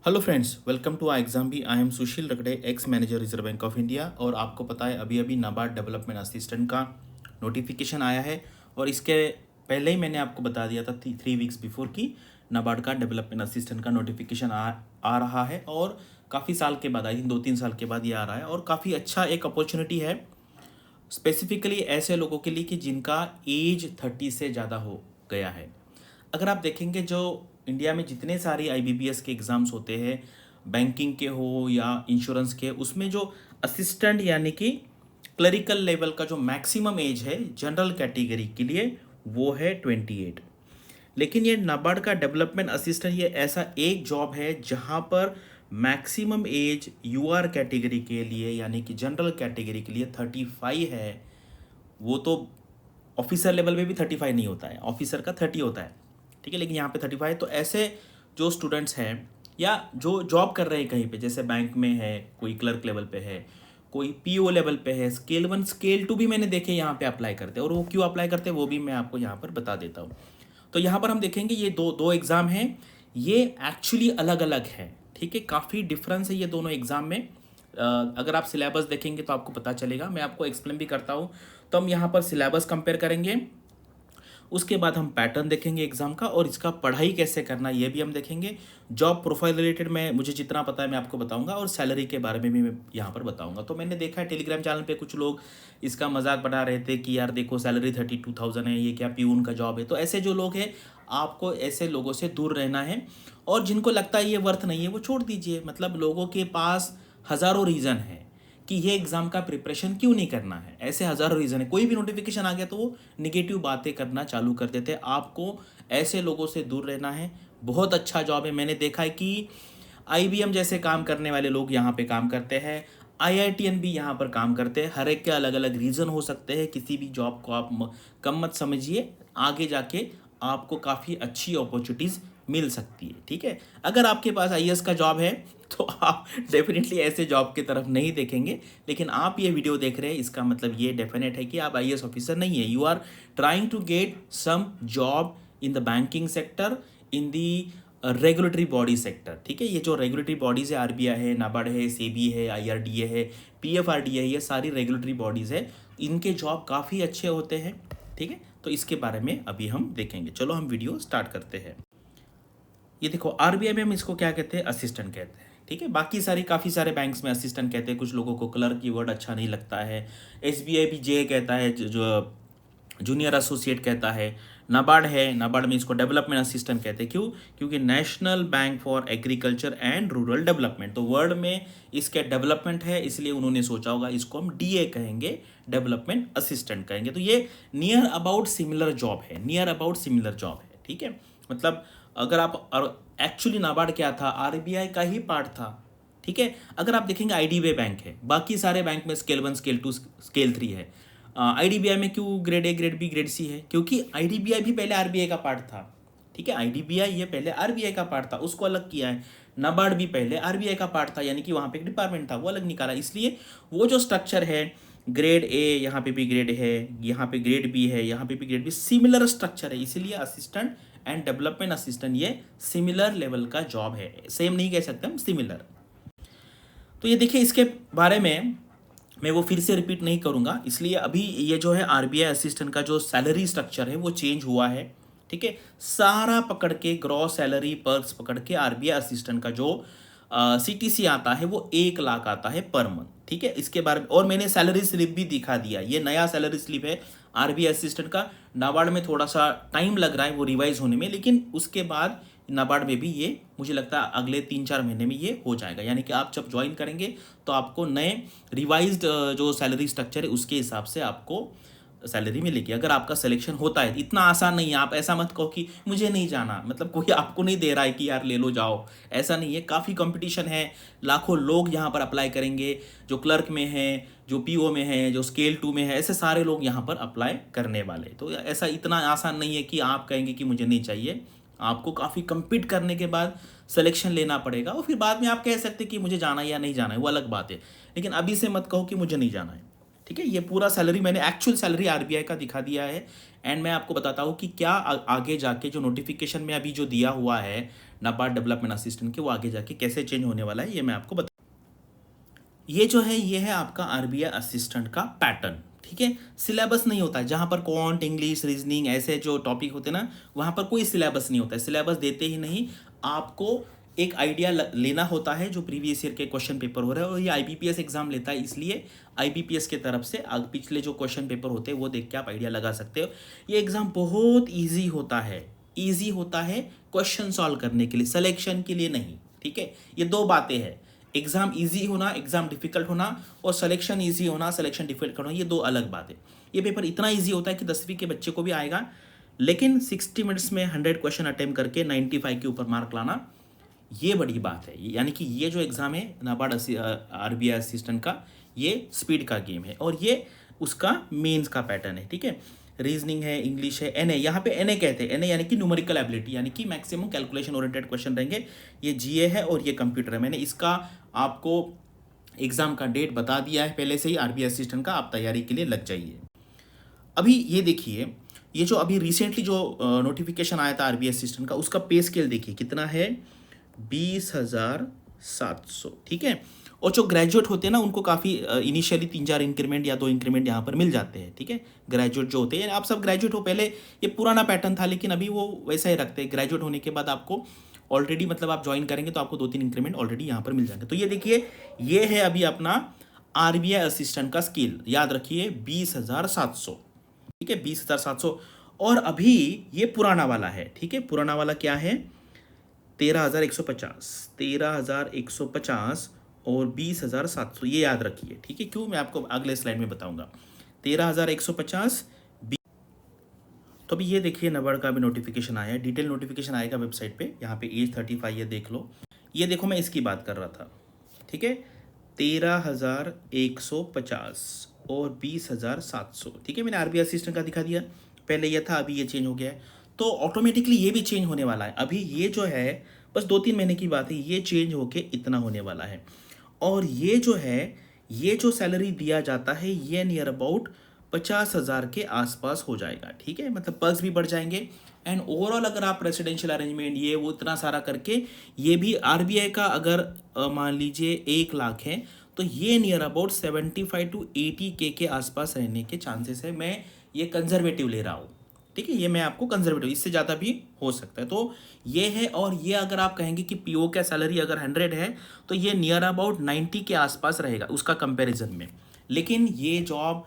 Hello friends, welcome to I exam भी। I am Sushil Ragade, ex manager Reserve Bank of India. और आपको पता है अभी अभी नाबार्ड डेवलपमेंट असिस्टेंट का नोटिफिकेशन आया है। और इसके पहले ही मैंने आपको बता दिया था 3 वीक्स बिफोर कि नाबार्ड का डेवलपमेंट असिस्टेंट का नोटिफिकेशन आ रहा है। और काफ़ी साल के बाद, आई थिंक 2-3 साल के बाद ये आ रहा है। और काफ़ी अच्छा एक अपॉर्चुनिटी है स्पेसिफिकली ऐसे लोगों के लिए कि जिनका एज 30 से ज़्यादा हो गया है। अगर आप देखेंगे जो इंडिया में जितने सारे आईबीपीएस के एग्ज़ाम्स होते हैं, बैंकिंग के हो या इंश्योरेंस के, उसमें जो असिस्टेंट यानी कि क्लरिकल लेवल का जो मैक्सिमम एज है जनरल कैटेगरी के लिए वो है 28। लेकिन ये नाबार्ड का डेवलपमेंट असिस्टेंट ये ऐसा एक जॉब है जहाँ पर मैक्सिमम एज यूआर कैटेगरी के लिए यानी कि जनरल कैटेगरी के लिए 35 है। वो तो ऑफिसर लेवल में भी 35 नहीं होता है, ऑफिसर का 30 होता है, ठीक है। लेकिन यहाँ पे 35। तो ऐसे जो स्टूडेंट्स हैं या जो जॉब कर रहे हैं कहीं पे, जैसे बैंक में है, कोई क्लर्क लेवल पे है, कोई पीओ लेवल पे है, स्केल 1 स्केल 2 भी मैंने देखे यहाँ पे अप्लाई करते हैं। और वो क्यों अप्लाई करते हैं वो भी मैं आपको यहाँ पर बता देता हूँ। तो यहाँ पर हम देखेंगे ये दो दो एग्ज़ाम हैं, ये एक्चुअली अलग अलग है, ठीक है। काफ़ी डिफरेंस है ये दोनों एग्ज़ाम में। अगर आप सिलेबस देखेंगे तो आपको पता चलेगा, मैं आपको एक्सप्लेन भी करता हूँ। तो हम यहाँ पर सिलेबस कंपेयर करेंगे, उसके बाद हम पैटर्न देखेंगे एग्जाम का, और इसका पढ़ाई कैसे करना ये भी हम देखेंगे। जॉब प्रोफाइल रिलेटेड मैं मुझे जितना पता है मैं आपको बताऊंगा, और सैलरी के बारे में भी मैं यहाँ पर बताऊंगा। तो मैंने देखा है टेलीग्राम चैनल पे कुछ लोग इसका मजाक बना रहे थे कि यार देखो सैलरी 32,000 है, ये क्या प्यून का जॉब है। तो ऐसे जो लोग हैं, आपको ऐसे लोगों से दूर रहना है। और जिनको लगता है ये वर्थ नहीं है वो छोड़ दीजिए। मतलब लोगों के पास हज़ारों रीज़न है कि ये एग्ज़ाम का प्रिपरेशन क्यों नहीं करना है। ऐसे हज़ारों रीज़न है, कोई भी नोटिफिकेशन आ गया तो वो निगेटिव बातें करना चालू कर देते हैं। आपको ऐसे लोगों से दूर रहना है। बहुत अच्छा जॉब है, मैंने देखा है कि आईबीएम जैसे काम करने वाले लोग यहाँ पे काम करते हैं, आईआईटीएन भी यहाँ पर काम करते हैं। हर एक के अलग अलग रीज़न हो सकते हैं, किसी भी जॉब को आप कम मत समझिए। आगे जाके आपको काफ़ी अच्छी अपॉर्चुनिटीज़ मिल सकती है, ठीक है। अगर आपके पास आईएएस का जॉब है तो आप डेफिनेटली ऐसे जॉब की तरफ नहीं देखेंगे। लेकिन आप ये वीडियो देख रहे हैं, इसका मतलब ये डेफिनेट है कि आप आईएएस ऑफिसर नहीं है। You are trying to get some job in the banking sector, in the regulatory body sector, ठीक है। ये जो रेगुलेटरी बॉडीज़ है, आरबीआई है, नाबार्ड है, सेबी है, आईआरडीए है, पीएफआरडीए है, ये सारी रेगुलेटरी बॉडीज़ है। इनके जॉब काफ़ी अच्छे होते हैं, ठीक है। तो इसके बारे में अभी हम देखेंगे। चलो हम वीडियो स्टार्ट करते हैं। ये देखो आरबीआई में हम इसको क्या कहते हैं, असिस्टेंट कहते हैं, ठीक है। बाकी सारी काफ़ी सारे बैंक्स में असिस्टेंट कहते हैं। कुछ लोगों को क्लर्क की वर्ड अच्छा नहीं लगता है। एसबीआई भी जे कहता है, जो जूनियर एसोसिएट कहता है। नाबार्ड है, नाबार्ड में इसको डेवलपमेंट असिस्टेंट कहते हैं। क्यों? क्योंकि national bank for agriculture and rural development, तो वर्ड में इसके डेवलपमेंट है, इसलिए उन्होंने सोचा होगा इसको हम डीए कहेंगे, डेवलपमेंट असिस्टेंट कहेंगे। तो ये नियर अबाउट सिमिलर जॉब है, नियर अबाउट सिमिलर जॉब है, ठीक है। मतलब अगर आप एक्चुअली नाबार्ड क्या था, आरबीआई का ही पार्ट था, ठीक है। अगर आप देखेंगे आईडीबीआई बैंक है, बाकी सारे बैंक में स्केल 1 स्केल 2 स्केल 3 है। आईडीबीआई में क्यों grade A grade B grade C है? क्योंकि आईडीबीआई भी पहले आरबीआई का पार्ट था, ठीक है। आईडीबीआई ये पहले आरबीआई का पार्ट था, उसको अलग किया है। नाबार्ड भी पहले आरबीआई का पार्ट था, यानी कि वहाँ पे एक डिपार्टमेंट था, वो अलग निकाला। इसलिए वो जो स्ट्रक्चर है, ग्रेड ए यहाँ पे भी ग्रेड है, यहाँ पे ग्रेड बी है, यहाँ पे भी ग्रेड बी, सिमिलर स्ट्रक्चर है। इसीलिए असिस्टेंट एंड डेवलपमेंट असिस्टेंट ये सिमिलर लेवल का जॉब है, सेम नहीं कह सकते हम, सिमिलर। तो ये देखिए, इसके बारे में मैं वो फिर से रिपीट नहीं करूँगा, इसलिए अभी ये जो है आरबीआई असिस्टेंट का जो सैलरी स्ट्रक्चर है वो चेंज हुआ है, ठीक है। सारा पकड़ के ग्रॉस सैलरी पर्क्स पकड़ के आरबीआई असिस्टेंट का जो सीटीसी आता है वो 1 लाख आता है पर मंथ, ठीक है। इसके बारे में और मैंने सैलरी स्लिप भी दिखा दिया, ये नया सैलरी स्लिप है आरबीआई असिस्टेंट का। नाबार्ड में थोड़ा सा टाइम लग रहा है वो रिवाइज होने में, लेकिन उसके बाद नाबार्ड में भी ये मुझे लगता है अगले 3-4 महीने में ये हो जाएगा। यानी कि आप जब ज्वाइन करेंगे तो आपको नए रिवाइज्ड जो सैलरी स्ट्रक्चर है उसके हिसाब से आपको सैलरी मिलेगी, अगर आपका सिलेक्शन होता है। इतना आसान नहीं है, आप ऐसा मत कहो कि मुझे नहीं जाना, मतलब कोई आपको नहीं दे रहा है कि यार ले लो जाओ, ऐसा नहीं है। काफ़ी कंपटीशन है, लाखों लोग यहाँ पर अप्लाई करेंगे, जो क्लर्क में है, जो पीओ में है, जो स्केल 2 में है, ऐसे सारे लोग यहाँ पर अप्लाई करने वाले। तो ऐसा इतना आसान नहीं है कि आप कहेंगे कि मुझे नहीं चाहिए। आपको काफ़ी कम्पीट करने के बाद सिलेक्शन लेना पड़ेगा, और फिर बाद में आप कह सकते हैं कि मुझे जाना है या नहीं जाना है, वो अलग बात है। लेकिन अभी से मत कहो कि मुझे नहीं जाना है, ठीक है। ये पूरा सैलरी मैंने एक्चुअल सैलरी आरबीआई का दिखा दिया है, एंड मैं आपको बताता हूँ कि क्या आगे जाके जो नोटिफिकेशन में अभी जो दिया हुआ है नाबार्ड डेवलपमेंट असिस्टेंट के, वो आगे जाके कैसे चेंज होने वाला है, ये मैं आपको बता। ये जो है ये है आपका आरबीआई असिस्टेंट का पैटर्न, ठीक है। सिलेबस नहीं होता है, जहाँ पर क्वांट, इंग्लिश, रीजनिंग ऐसे जो टॉपिक होते हैं ना, वहाँ पर कोई सिलेबस नहीं होता है, सिलेबस देते ही नहीं। आपको एक आइडिया लेना होता है जो प्रीवियस ईयर के क्वेश्चन पेपर हो रहे हैं, और ये आईबीपीएस एग्जाम लेता है, इसलिए आईबीपीएस के तरफ से पिछले जो क्वेश्चन पेपर होते हैं वो देख के आप आइडिया लगा सकते हो। ये एग्जाम बहुत ईजी होता है, ईजी होता है क्वेश्चन सॉल्व करने के लिए, सिलेक्शन के लिए नहीं, ठीक है। ये दो बातें हैं, एग्जाम इजी होना, एग्जाम डिफिकल्ट होना, और सिलेक्शन इजी होना, सिलेक्शन डिफिकल्ट होना, ये दो अलग बात है। ये पेपर इतना इजी होता है कि 10वीं के बच्चे को भी आएगा, लेकिन 60 मिनट्स में 100 क्वेश्चन अटेम्प्ट करके 95 के ऊपर मार्क लाना, ये बड़ी बात है। यानी कि ये जो एग्ज़ाम है नाबार्ड आरबीआई असिस्टेंट का, ये स्पीड का गेम है, और ये उसका मेंस का पैटर्न है, ठीक है। रीजनिंग है, इंग्लिश है, एनए, यहाँ पे एनए कहते हैं, एनए यानी कि न्यूमेरिकल एबिलिटी, यानी कि मैक्सिमम कैलकुलेशन ओरिएंटेड क्वेश्चन रहेंगे। ये जीए है और ये कंप्यूटर है। मैंने इसका आपको एग्जाम का डेट बता दिया है पहले से ही, आरबीआई असिस्टेंट का, आप तैयारी के लिए लग जाइए। अभी ये देखिए, ये जो अभी रिसेंटली जो नोटिफिकेशन आया था आरबीआई असिस्टेंट का, उसका पे स्केल देखिए कितना है, 20,700, ठीक है। और जो ग्रेजुएट होते हैं ना, उनको काफ़ी इनिशियली 3-4 इंक्रीमेंट या 2 इंक्रीमेंट यहाँ पर मिल जाते हैं, ठीक है। ग्रेजुएट जो होते हैं, आप सब ग्रेजुएट हो, पहले ये पुराना पैटर्न था, लेकिन अभी वो वैसा ही रखते हैं। ग्रेजुएट होने के बाद आपको ऑलरेडी, मतलब आप ज्वाइन करेंगे तो आपको 2-3 इंक्रीमेंट ऑलरेडी यहाँ पर मिल जाएंगे। तो ये देखिए, ये है अभी अपना आरबीआई असिस्टेंट का स्केल, याद रखिए 20,700, ठीक है, 20,700। और अभी ये पुराना वाला है, ठीक है। पुराना वाला क्या है, 13,150, 13,150 और 20,700, ये याद रखिए, ठीक है। क्यों, मैं आपको अगले स्लाइड में बताऊंगा। 13,150। तो अभी ये देखिए, नाबार्ड का भी नोटिफिकेशन आया है, डिटेल नोटिफिकेशन आएगा वेबसाइट पे, यहाँ पे एज 35, ये देख लो। ये देखो, मैं इसकी बात कर रहा था, ठीक है, 13,150 और 20,700, ठीक है। मैंने आरबीआई असिस्टेंट का दिखा दिया, पहले ये था, अभी ये चेंज हो गया है, तो ऑटोमेटिकली ये भी चेंज होने वाला है। अभी ये जो है बस 2-3 महीने की बात है, ये चेंज होके इतना होने वाला है। और ये जो है, ये जो सैलरी दिया जाता है, ये नियर अबाउट 50,000 के आसपास हो जाएगा, ठीक है। मतलब पर्क्स भी बढ़ जाएंगे, एंड ओवरऑल अगर आप रेसिडेंशियल अरेंजमेंट ये वो इतना सारा करके, ये भी आरबीआई का अगर मान लीजिए 1 लाख है, तो ये नियर अबाउट 75 to 80K के आसपास रहने के चांसेस है। मैं ये कंजर्वेटिव ले रहा हूँ, ठीक है, ये मैं आपको कंजर्वेटिव, इससे ज़्यादा भी हो सकता है। तो ये है, और ये अगर आप कहेंगे कि पीओ का सैलरी अगर 100 है, तो ये नियर अबाउट 90 के आसपास रहेगा उसका कंपैरिजन में। लेकिन ये जॉब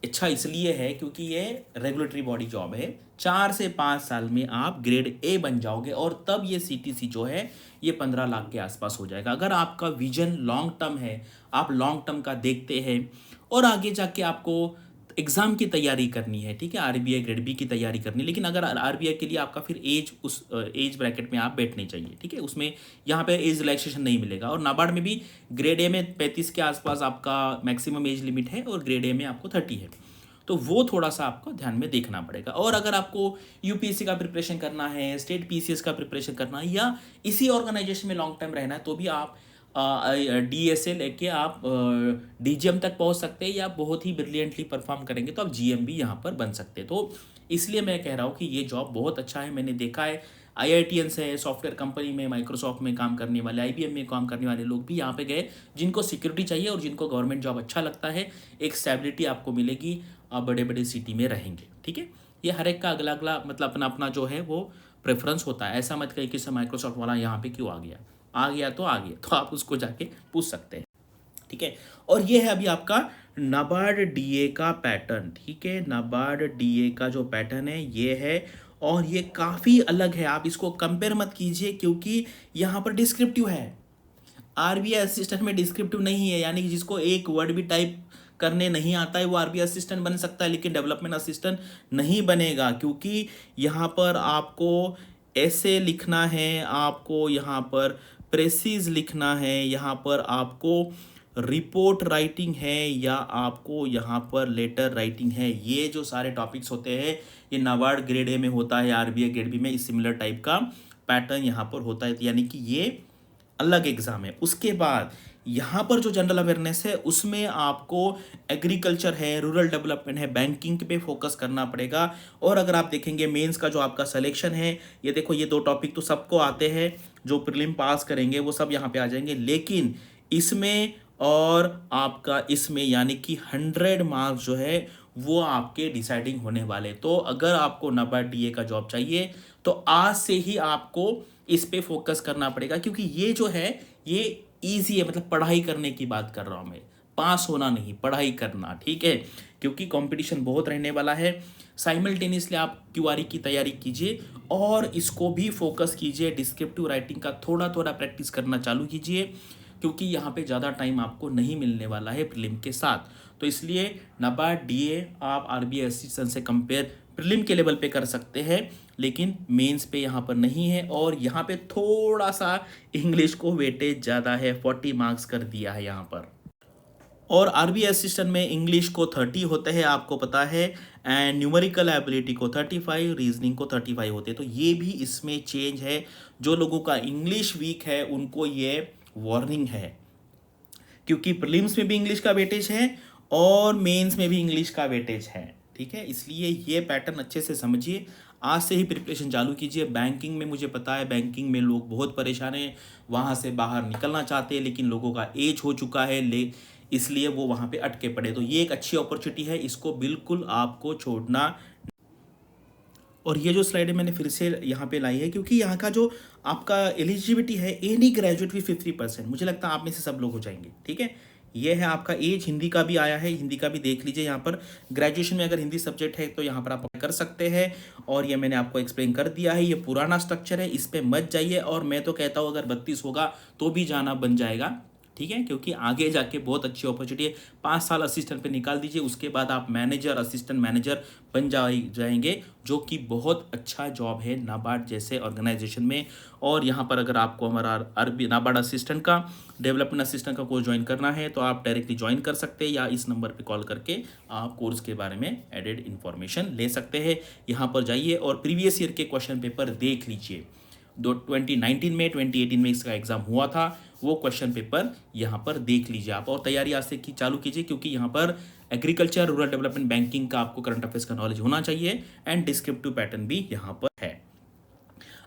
अच्छा इसलिए है क्योंकि ये रेगुलेटरी बॉडी जॉब है, 4 से 5 साल में आप ग्रेड ए बन जाओगे, और तब ये सीटीसी जो है ये 15 लाख के आसपास हो जाएगा। अगर आपका विजन लॉन्ग टर्म है, आप लॉन्ग टर्म का देखते हैं, और आगे जाके आपको एग्ज़ाम की तैयारी करनी है, ठीक है, आरबीआई ग्रेड बी की तैयारी करनी है, लेकिन अगर आरबीआई के लिए आपका फिर एज, उस एज ब्रैकेट में आप बैठने चाहिए, ठीक है, उसमें यहाँ पे एज रिलैक्सेशन नहीं मिलेगा। और नाबार्ड में भी ग्रेड ए में 35 के आसपास आपका मैक्सिमम एज लिमिट है, और ग्रेड ए में आपको 30 है, तो वो थोड़ा सा आपको ध्यान में देखना पड़ेगा। और अगर आपको यूपीएससी का प्रिपरेशन करना है, स्टेट पीसीएस का प्रिपरेशन करना है, या इसी ऑर्गेनाइजेशन में लॉन्ग टाइम रहना है, तो भी आप डीएसए लेके आप डीजीएम तक पहुंच सकते हैं, या बहुत ही ब्रिलियंटली परफॉर्म करेंगे तो आप जीएम भी यहाँ पर बन सकते हैं। तो इसलिए मैं कह रहा हूँ कि ये जॉब बहुत अच्छा है। मैंने देखा है आईआईटीएन से, सॉफ्टवेयर कंपनी में, माइक्रोसॉफ्ट में काम करने वाले, आईबीएम में काम करने वाले लोग भी यहाँ पे गए, जिनको सिक्योरिटी चाहिए और जिनको गवर्नमेंट जॉब अच्छा लगता है, एक स्टेबिलिटी आपको मिलेगी, आप बड़े बड़े सिटी में रहेंगे, ठीक है। ये हर एक का अगला अगला, मतलब अपना अपना जो है वो प्रेफरेंस होता है। ऐसा मत कहिए कि माइक्रोसॉफ्ट वाला यहाँ पे क्यों आ गया, आ गया तो आ गया, तो आप उसको जाके पूछ सकते हैं, ठीक है। और ये है अभी आपका नाबार्ड डीए का पैटर्न, ठीक है। नाबार्ड डीए का जो पैटर्न है ये है, और ये काफ़ी अलग है, आप इसको कंपेयर मत कीजिए, क्योंकि यहाँ पर डिस्क्रिप्टिव है। आरबीआई असिस्टेंट में डिस्क्रिप्टिव नहीं है, यानी कि जिसको एक वर्ड भी टाइप करने नहीं आता है वो आरबीआई असिस्टेंट बन सकता है, लेकिन डेवलपमेंट असिस्टेंट नहीं बनेगा, क्योंकि यहाँ पर आपको ऐसे लिखना है, आपको यहाँ पर प्रेसिज लिखना है, यहाँ पर आपको रिपोर्ट राइटिंग है, या आपको यहाँ पर लेटर राइटिंग है। ये जो सारे टॉपिक्स होते हैं ये नाबार्ड ग्रेड ए में होता है, आरबीआई ग्रेड बी में इस सिमिलर टाइप का पैटर्न यहाँ पर होता है। यानी कि ये अलग एग्ज़ाम है। उसके बाद यहाँ पर जो जनरल अवेयरनेस है उसमें आपको एग्रीकल्चर है, रूरल डेवलपमेंट है, बैंकिंग पे फोकस करना पड़ेगा। और अगर आप देखेंगे मेंस का जो आपका सिलेक्शन है, ये देखो ये दो टॉपिक तो सबको आते हैं, जो प्रीलिम पास करेंगे वो सब यहाँ पे आ जाएंगे, लेकिन इसमें और आपका इसमें यानी कि 100 मार्क्स जो है वो आपके डिसाइडिंग होने वाले। तो अगर आपको नाबार्ड डीए का जॉब चाहिए तो आज से ही आपको इस पे फोकस करना पड़ेगा, क्योंकि ये जो है ये इजी है, मतलब पढ़ाई करने की बात कर रहा हूँ मैं, पास होना नहीं, पढ़ाई करना, ठीक है, क्योंकि कंपटीशन बहुत रहने वाला है। साइमल्टेनियसली आप क्यूआरई की तैयारी कीजिए और इसको भी फोकस कीजिए, डिस्क्रिप्टिव राइटिंग का थोड़ा थोड़ा प्रैक्टिस करना चालू कीजिए, क्योंकि यहाँ पे ज़्यादा टाइम आपको नहीं मिलने वाला है प्रीलिम के साथ। तो इसलिए नाबार्ड डीए आप आरबीआई असिस्टेंट से कंपेयर प्रीलिम के लेवल पे कर सकते हैं, लेकिन मेंस पे यहाँ पर नहीं है। और यहाँ पे थोड़ा सा इंग्लिश को वेटेज ज़्यादा है, 40 मार्क्स कर दिया है यहाँ पर। और आरबीआई असिस्टेंट में इंग्लिश को 30 होते हैं, आपको पता है, एंड न्यूमेरिकल एबिलिटी को 35, रीजनिंग को 35 होते हैं। तो ये भी इसमें चेंज है। जो लोगों का इंग्लिश वीक है उनको ये वार्निंग है, क्योंकि प्रीलिम्स में भी इंग्लिश का वेटेज है और मेंस में भी इंग्लिश का वेटेज है, ठीक है। इसलिए ये पैटर्न अच्छे से समझिए, आज से ही प्रिपरेशन चालू कीजिए। बैंकिंग में मुझे पता है, बैंकिंग में लोग बहुत परेशान हैं, वहाँ से बाहर निकलना चाहते हैं, लेकिन लोगों का एज हो चुका है, इसलिए वो वहाँ पे अटके पड़े। तो ये एक अच्छी अपॉर्चुनिटी है, इसको बिल्कुल आपको छोड़ना। और ये जो स्लाइड है मैंने फिर से यहाँ पे लाई है, क्योंकि यहाँ का जो आपका एलिजिबिलिटी है एनी ग्रेजुएट विथ 50%, मुझे लगता है आप में से सब लोग हो जाएंगे, ठीक है। ये है आपका एज, हिंदी का भी आया है, हिंदी का भी देख लीजिए। यहाँ पर ग्रेजुएशन में अगर हिंदी सब्जेक्ट है तो यहाँ पर आप कर सकते हैं। और ये मैंने आपको एक्सप्लेन कर दिया है, ये पुराना स्ट्रक्चर है, इस पर मत जाइए। और मैं तो कहता हूँ अगर 32 होगा तो भी जाना बन जाएगा, ठीक है, क्योंकि आगे जाके बहुत अच्छी अपॉर्चुनिटी है। 5 साल असिस्टेंट पे निकाल दीजिए, उसके बाद आप मैनेजर, असिस्टेंट मैनेजर बन जाएंगे, जो कि बहुत अच्छा जॉब है नाबार्ड जैसे ऑर्गेनाइजेशन में। और यहाँ पर अगर आपको हमारा अरबी नाबार्ड असिस्टेंट का, डेवलपमेंट असिस्टेंट का कोर्स ज्वाइन करना है तो आप डायरेक्टली ज्वाइन कर सकते हैं, या इस नंबर पे कॉल करके आप कोर्स के बारे में एडेड इन्फॉर्मेशन ले सकते हैं। यहाँ पर जाइए और प्रीवियस ईयर के क्वेश्चन पेपर देख लीजिए। 2019 में, 2018 में इसका एग्जाम हुआ था, वो क्वेश्चन पेपर यहाँ पर देख लीजिए आप। और तैयारी आज से की चालू कीजिए, क्योंकि यहाँ पर एग्रीकल्चर, रूरल डेवलपमेंट, बैंकिंग का आपको करंट अफेयर्स का नॉलेज होना चाहिए, एंड डिस्क्रिप्टिव पैटर्न भी यहाँ पर है।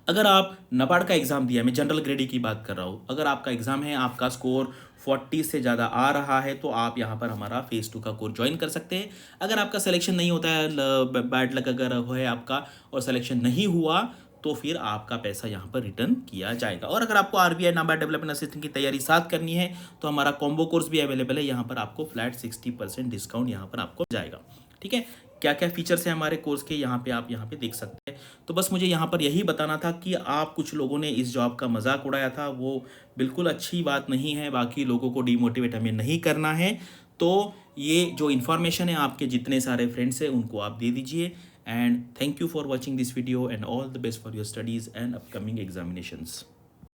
अगर आप नाबार्ड का एग्जाम दिया, मैं जनरल ग्रेड की बात कर रहा हूँ, अगर आपका एग्जाम है, आपका स्कोर 40 से ज़्यादा आ रहा है, तो आप यहाँ पर हमारा फेज 2 का कोर्स ज्वाइन कर सकते हैं। अगर आपका सिलेक्शन नहीं होता है, बैड लक अगर है आपका और सिलेक्शन नहीं हुआ, तो फिर आपका पैसा यहाँ पर रिटर्न किया जाएगा। और अगर आपको आरबीआई नाबार्ड डेवलपमेंट असिस्टेंट की तैयारी साथ करनी है तो हमारा कॉम्बो कोर्स भी अवेलेबल है, यहाँ पर आपको फ्लैट 60% डिस्काउंट यहाँ पर आपको जाएगा, ठीक है। क्या क्या फीचर्स हैं हमारे कोर्स के, यहाँ पे आप यहाँ पे देख सकते हैं। तो बस मुझे यहाँ पर यही बताना था कि आप कुछ लोगों ने इस जॉब का मजाक उड़ाया था, वो बिल्कुल अच्छी बात नहीं है। बाकी लोगों को डिमोटिवेट हमें नहीं करना है। तो ये जो इन्फॉर्मेशन है आपके जितने सारे फ्रेंड्स हैं उनको आप दे दीजिए। And thank you for watching this video, and all the best for your studies and upcoming examinations.